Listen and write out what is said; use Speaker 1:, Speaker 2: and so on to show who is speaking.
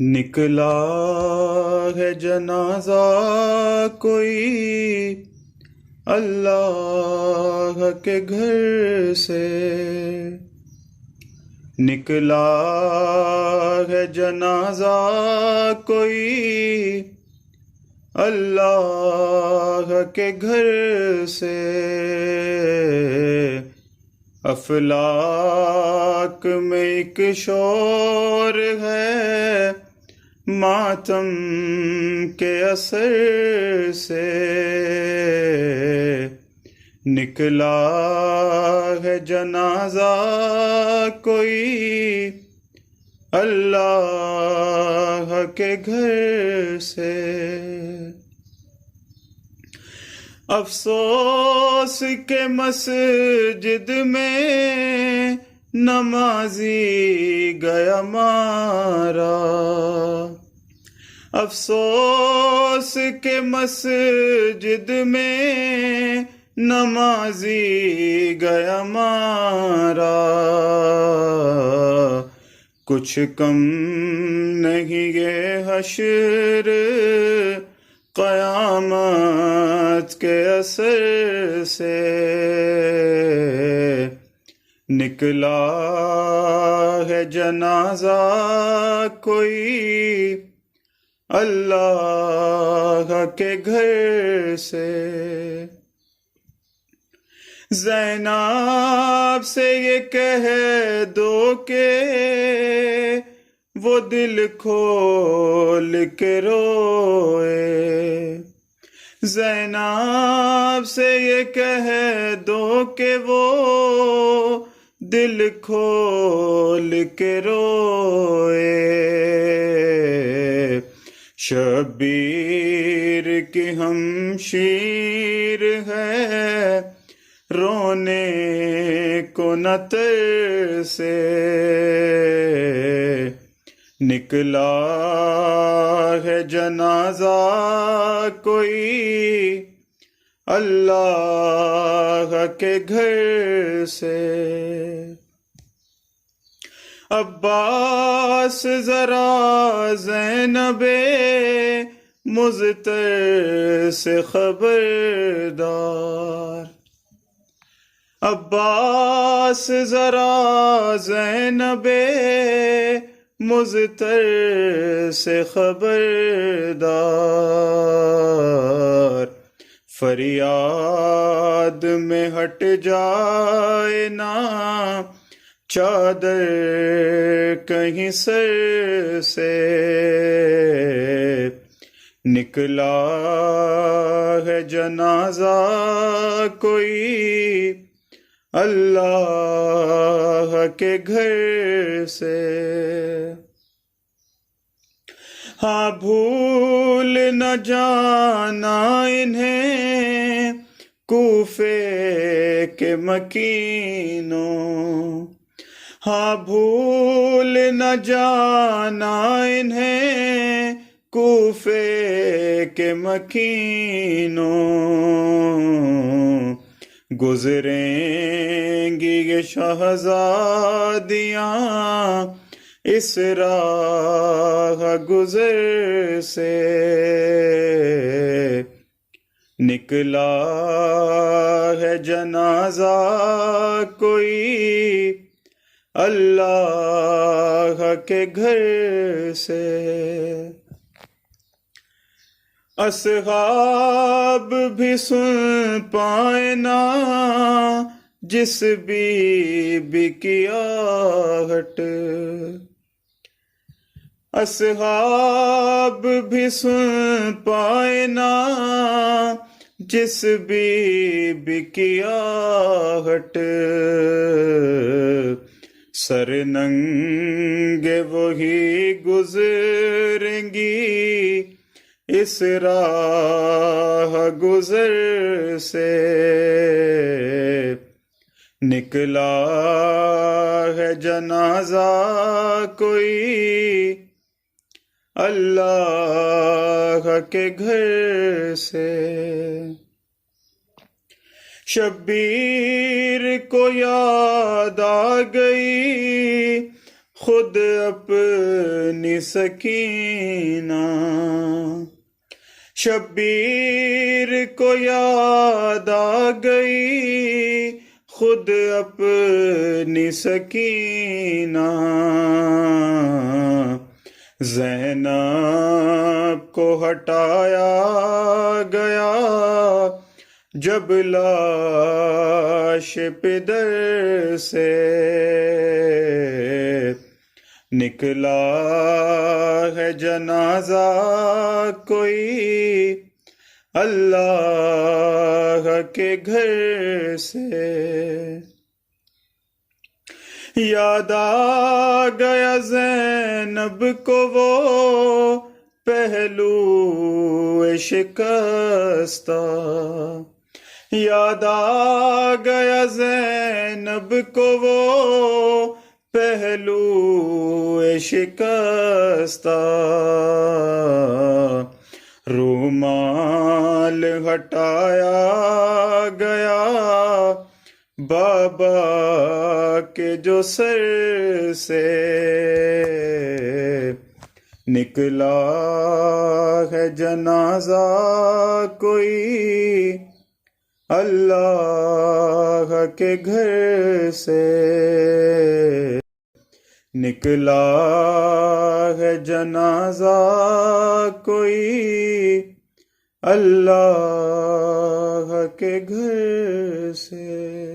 Speaker 1: نکلا ہے جنازہ کوئی اللہ کے گھر سے، نکلا ہے جنازہ کوئی اللہ کے گھر سے، افلاک میں ایک شور ہے ماتم کے اثر سے، نکلا ہے جنازہ کوئی اللہ کے گھر سے۔ افسوس کے مسجد میں نمازی گیا مارا، افسوس کے مسجد میں نمازی گیا مارا، کچھ کم نہیں یہ حشر قیامت کے اثر سے، نکلا ہے جنازہ کوئی اللہ کے گھر سے۔ زینب سے یہ کہہ دو کہ وہ دل کھول کے روئے، زینب سے یہ کہہ دو کہ وہ دل کھول کے روئے، شبیر کی ہمشیر ہے رونے کو نہ ترسے، نکلا ہے جنازہ کوئی اللہ کے گھر سے۔ عباس ذرا زینب مضطر سے خبردار، عباس ذرا زینب مضطر سے خبردار، فریاد میں ہٹ جائے نا چادر کہیں سر سے، نکلا ہے جنازہ کوئی اللہ کے گھر سے۔ ہاں بھول نہ جانا انہیں کوفے کے مکینوں، ہاں بھول نہ جانا انہیں کوفے کے مکینوں، گزریں گی یہ شہزادیاں اس راہ گزر سے، نکلا ہے جنازہ کوئی اللہ کے گھر سے۔ اصحاب بھی سن پائیں نا جس بی بی کی آہٹ، اصحاب بھی سن پائیں نا جس بی بی کی آہٹ، سر ننگے وہی گزریں گی اس راہ گزر سے، نکلا ہے جنازہ کوئی اللہ کے گھر سے۔ شبیر کو یاد آ گئی خود اپنی سکینہ، شبیر کو یاد آ گئی خود اپنی سکینہ، زینب کو ہٹایا گیا جب لاش پدر سے، نکلا ہے جنازہ کوئی اللہ کے گھر سے، یاد آ گیا زینب کو وہ پہلو شکستہ، یاد آ گیا زینب کو وہ پہلو شکستہ، رومال ہٹایا گیا بابا کے جو سر سے، نکلا ہے جنازہ کوئی اللہ کے گھر سے، نکلا ہے جنازہ کوئی اللہ کے گھر سے۔